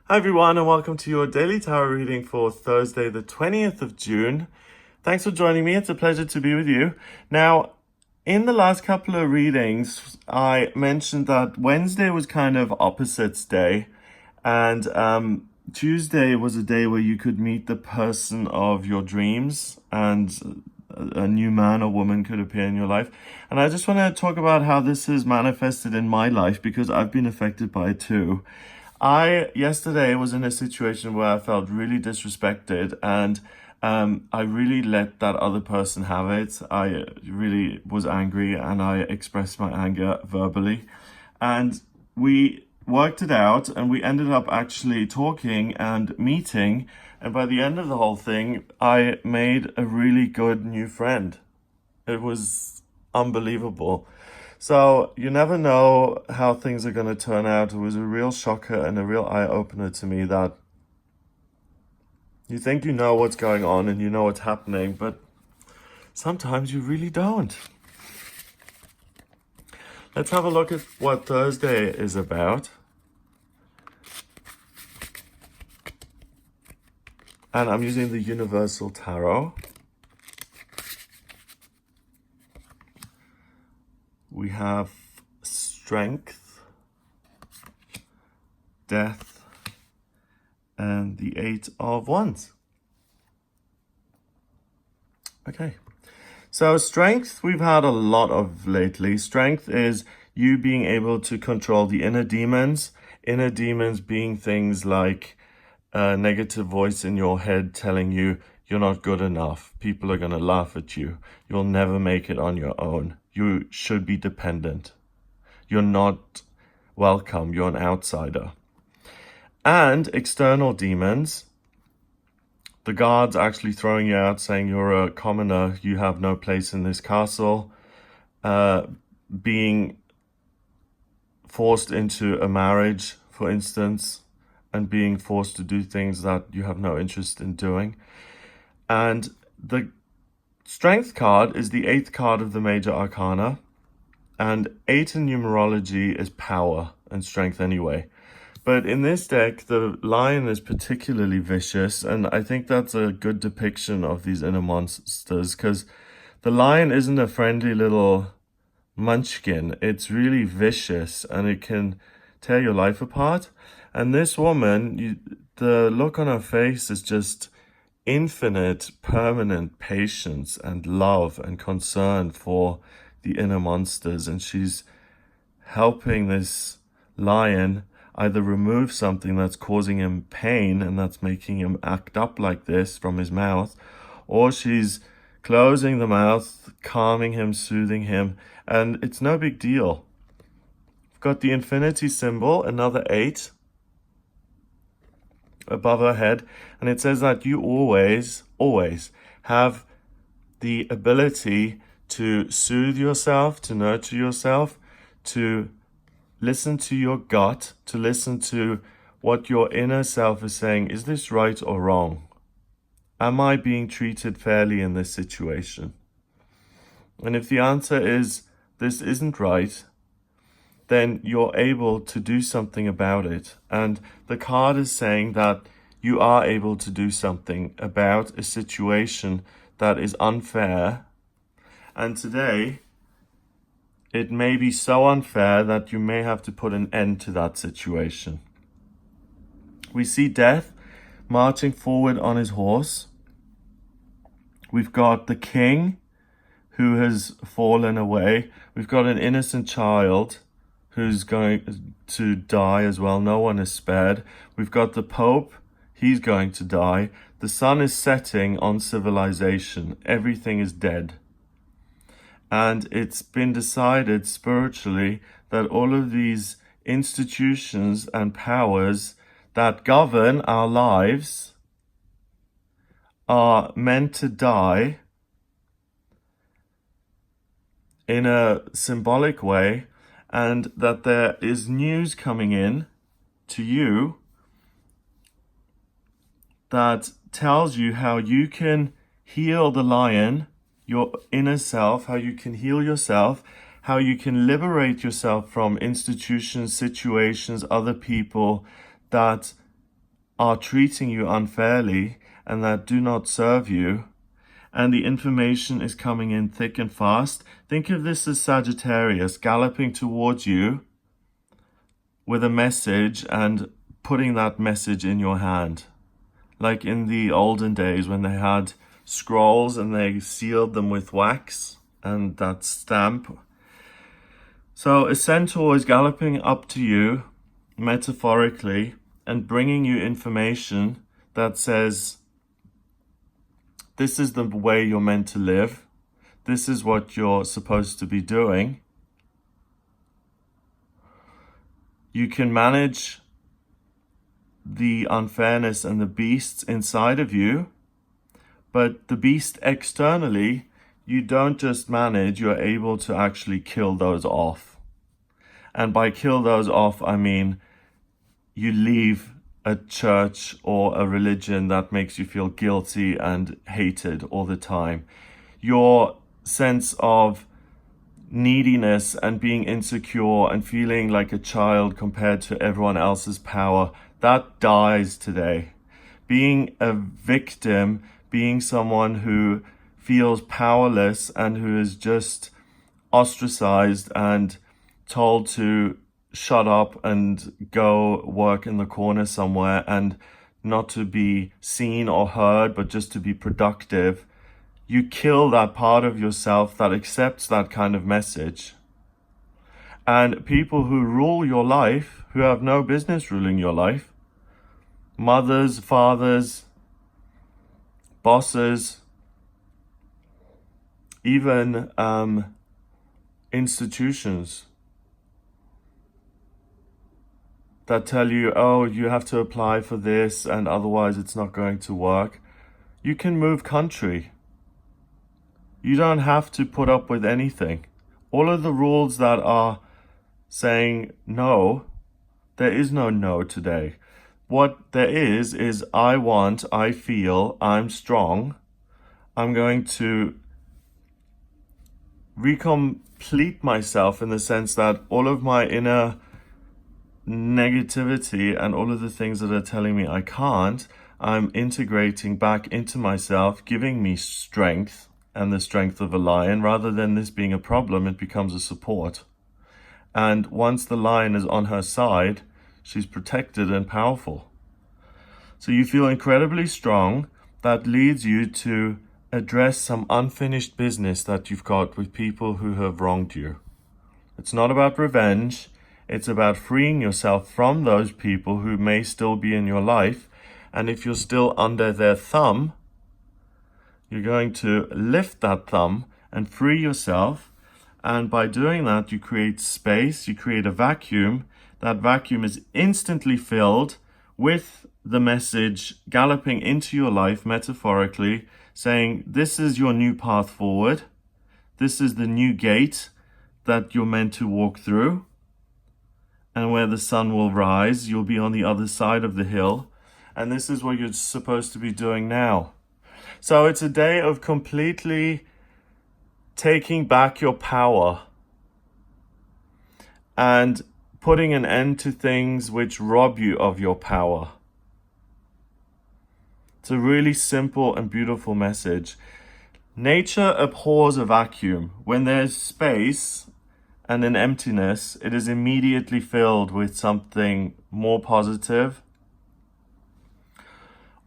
Hi everyone, and welcome to your daily tarot reading for Thursday, the 20th of June. Thanks for joining me. It's a pleasure to be with you. Now, in the last couple of readings, I mentioned that Wednesday was kind of opposites day, and Tuesday was a day where you could meet the person of your dreams, and a new man or woman could appear in your life. And I just want to talk about how this is manifested in my life because I've been affected by it too. I yesterday was in a situation where I felt really disrespected, and I really let that other person have it. I really was angry and I expressed my anger verbally, and we worked it out and we ended up actually talking and meeting. And by the end of the whole thing, I made a really good new friend. It was unbelievable. So you never know how things are going to turn out. It was a real shocker and a real eye-opener to me that you think you know what's going on and you know what's happening, but sometimes you really don't. Let's have a look at what Thursday is about. And I'm using the Universal Tarot. We have strength, death, and the Eight of Wands. Okay, so strength we've had a lot of lately. Strength is you being able to control the inner demons being things like a negative voice in your head telling you you're not good enough. People are going to laugh at you. You'll never make it on your own. You should be dependent. You're not welcome. You're an outsider. And external demons, the guards actually throwing you out, saying you're a commoner, you have no place in this castle, being forced into a marriage, for instance, and being forced to do things that you have no interest in doing. And the strength card is the 8th card of the major arcana, and 8 in numerology is power and strength anyway. But in this deck, the lion is particularly vicious, and I think that's a good depiction of these inner monsters, because the lion isn't a friendly little munchkin. It's really vicious, and it can tear your life apart. And this woman, the look on her face is just infinite, permanent patience and love and concern for the inner monsters. And she's helping this lion either remove something that's causing him pain and that's making him act up like this from his mouth, or she's closing the mouth, calming him, soothing him, and it's no big deal. We've got the infinity symbol, another 8 above her head, and it says that you always have the ability to soothe yourself, to nurture yourself, to listen to your gut, to listen to what your inner self is saying. Is this right or wrong? Am I being treated fairly in this situation? And if the answer is this isn't right, then you're able to do something about it. And the card is saying that you are able to do something about a situation that is unfair. And today, it may be so unfair that you may have to put an end to that situation. We see Death marching forward on his horse. We've got the king who has fallen away. We've got an innocent child who's going to die as well. No one is spared. We've got the Pope. He's going to die. The sun is setting on civilization. Everything is dead. And it's been decided spiritually that all of these institutions and powers that govern our lives are meant to die in a symbolic way, and that there is news coming in to you that tells you how you can heal the lion, your inner self, how you can heal yourself, how you can liberate yourself from institutions, situations, other people that are treating you unfairly and that do not serve you, and the information is coming in thick and fast. Think of this as Sagittarius galloping towards you with a message and putting that message in your hand. Like in the olden days when they had scrolls and they sealed them with wax and that stamp. So a centaur is galloping up to you, metaphorically, and bringing you information that says, this is the way you're meant to live. This is what you're supposed to be doing. You can manage the unfairness and the beasts inside of you, but the beast externally, you don't just manage, you're able to actually kill those off. And by kill those off, I mean you leave a church or a religion that makes you feel guilty and hated all the time. Your sense of neediness and being insecure and feeling like a child compared to everyone else's power, that dies today. Being a victim, being someone who feels powerless and who is just ostracized and told to shut up and go work in the corner somewhere and not to be seen or heard, but just to be productive, you kill that part of yourself that accepts that kind of message. And people who rule your life, who have no business ruling your life, mothers, fathers, bosses, even institutions that tell you, oh, you have to apply for this and otherwise it's not going to work. You can move country. You don't have to put up with anything. All of the rules that are saying no, there is no no today. What there is I want, I feel, I'm strong. I'm going to recomplete myself in the sense that all of my inner negativity and all of the things that are telling me I can't, I'm integrating back into myself, giving me strength and the strength of a lion. Rather than this being a problem, it becomes a support. And once the lion is on her side, she's protected and powerful. So you feel incredibly strong. That leads you to address some unfinished business that you've got with people who have wronged you. It's not about revenge. It's about freeing yourself from those people who may still be in your life. And if you're still under their thumb, you're going to lift that thumb and free yourself. And by doing that, you create space, you create a vacuum. That vacuum is instantly filled with the message galloping into your life, metaphorically, saying, this is your new path forward. This is the new gate that you're meant to walk through. And where the sun will rise, you'll be on the other side of the hill. And this is what you're supposed to be doing now. So it's a day of completely taking back your power and putting an end to things which rob you of your power. It's a really simple and beautiful message. Nature abhors a vacuum. When there's space and an emptiness, it is immediately filled with something more positive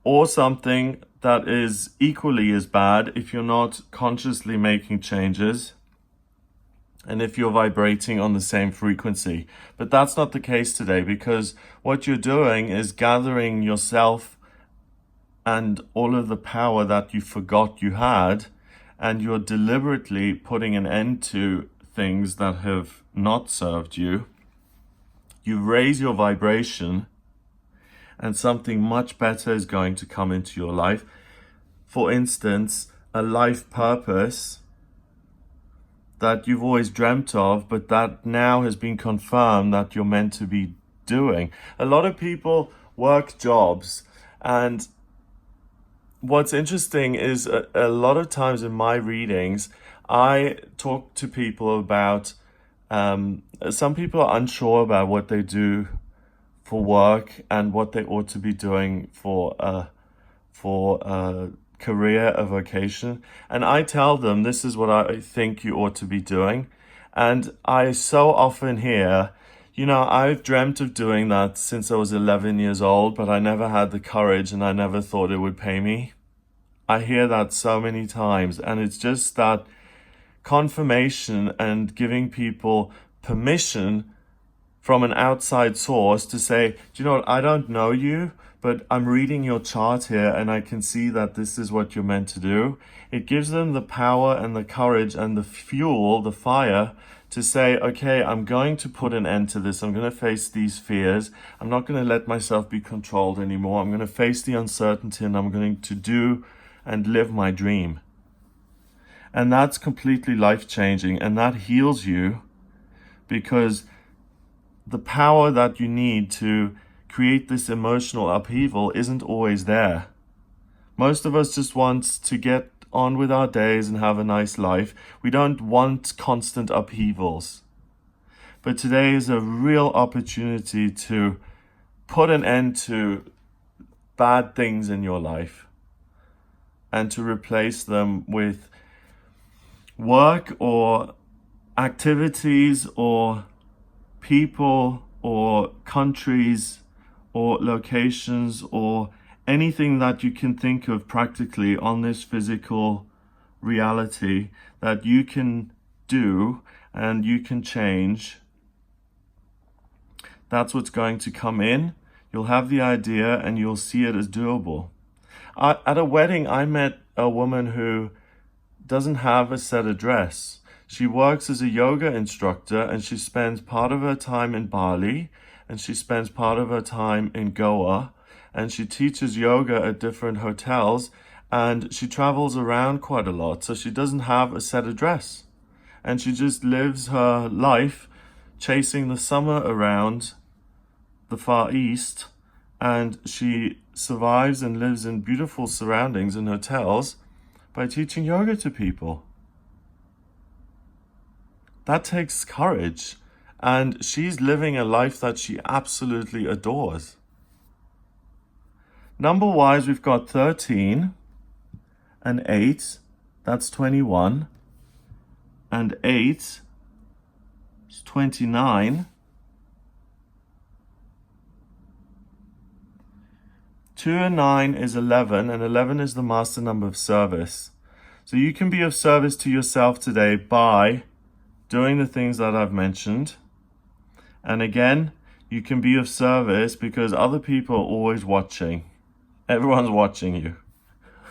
or something that is equally as bad if you're not consciously making changes and if you're vibrating on the same frequency. But that's not the case today, because what you're doing is gathering yourself and all of the power that you forgot you had, and you're deliberately putting an end to things that have not served you. You raise your vibration and something much better is going to come into your life. For instance, a life purpose that you've always dreamt of, but that now has been confirmed that you're meant to be doing. A lot of people work jobs, and what's interesting is a lot of times in my readings, I talk to people about, some people are unsure about what they do for work and what they ought to be doing for a career, a vocation. And I tell them, this is what I think you ought to be doing. And I so often hear, I've dreamt of doing that since I was 11 years old, but I never had the courage and I never thought it would pay me. I hear that so many times, and it's just that confirmation and giving people permission from an outside source to say, do you know what, I don't know you, but I'm reading your chart here and I can see that this is what you're meant to do. It gives them the power and the courage and the fuel, the fire, to say, okay, I'm going to put an end to this. I'm going to face these fears. I'm not going to let myself be controlled anymore. I'm going to face the uncertainty and I'm going to do and live my dream. And that's completely life-changing, and that heals you, because the power that you need to create this emotional upheaval isn't always there. Most of us just want to get on with our days and have a nice life. We don't want constant upheavals. But today is a real opportunity to put an end to bad things in your life and to replace them with work or activities or people or countries or locations or anything that you can think of practically on this physical reality that you can do and you can change. That's what's going to come in. You'll have the idea and you'll see it as doable. At a wedding, I met a woman who doesn't have a set address. She works as a yoga instructor and she spends part of her time in Bali and she spends part of her time in Goa, and she teaches yoga at different hotels, and she travels around quite a lot, so she doesn't have a set address. And she just lives her life chasing the summer around the Far East, and she survives and lives in beautiful surroundings in hotels by teaching yoga to people. That takes courage, and she's living a life that she absolutely adores. Number-wise, we've got 13 and 8, that's 21, and 8 is 29. 2 and 9 is 11, and 11 is the master number of service. So you can be of service to yourself today by doing the things that I've mentioned. And again, you can be of service because other people are always watching. Everyone's watching you.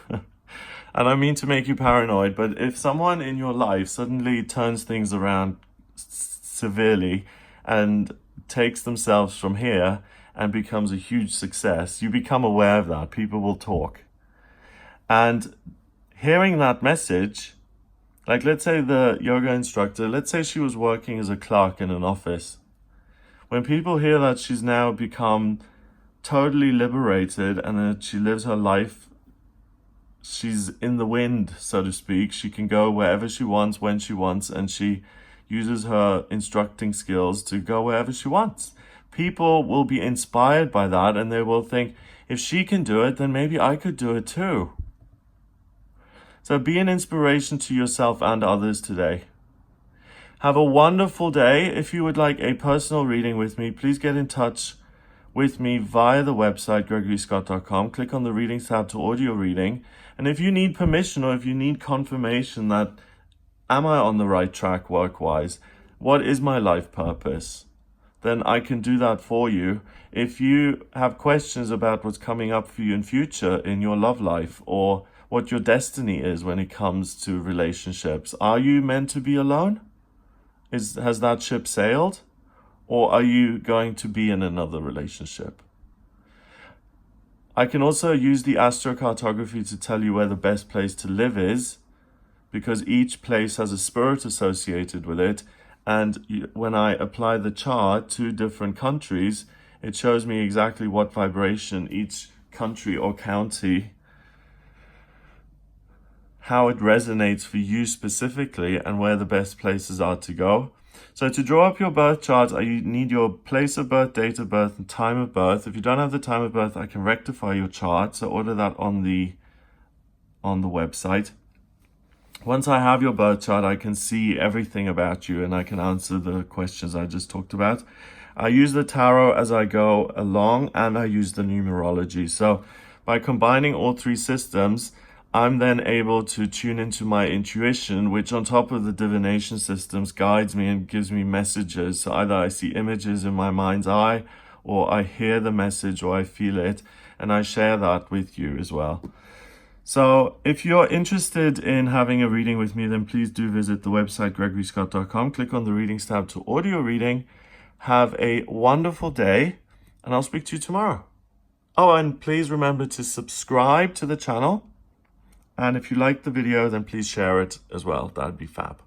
And I mean to make you paranoid, but if someone in your life suddenly turns things around severely and takes themselves from here and becomes a huge success, you become aware of that. People will talk. And hearing that message, like let's say the yoga instructor, let's say she was working as a clerk in an office. When people hear that she's now become totally liberated and that she lives her life, she's in the wind, so to speak. She can go wherever she wants, when she wants, and she uses her instructing skills to go wherever she wants. People will be inspired by that, and they will think, if she can do it, then maybe I could do it too. So be an inspiration to yourself and others today. Have a wonderful day. If you would like a personal reading with me, please get in touch with me via the website gregoryscott.com. Click on the readings tab to order your reading. And if you need permission or if you need confirmation that, am I on the right track work-wise? What is my life purpose? Then I can do that for you. If you have questions about what's coming up for you in future in your love life, or what your destiny is when it comes to relationships, are you meant to be alone? Has that ship sailed? Or are you going to be in another relationship? I can also use the astrocartography to tell you where the best place to live is, because each place has a spirit associated with it. And when I apply the chart to different countries, it shows me exactly what vibration each country or county, how it resonates for you specifically, and where the best places are to go. So to draw up your birth chart, you need your place of birth, date of birth, and time of birth. If you don't have the time of birth, I can rectify your chart. So order that on the website. Once I have your birth chart, I can see everything about you and I can answer the questions I just talked about. I use the tarot as I go along, and I use the numerology. So by combining all three systems, I'm then able to tune into my intuition, which on top of the divination systems guides me and gives me messages. So either I see images in my mind's eye, or I hear the message, or I feel it, and I share that with you as well. So if you're interested in having a reading with me, then please do visit the website gregoryscott.com. Click on the readings tab to order your reading. Have a wonderful day, and I'll speak to you tomorrow. Oh, and please remember to subscribe to the channel. And if you like the video, then please share it as well. That'd be fab.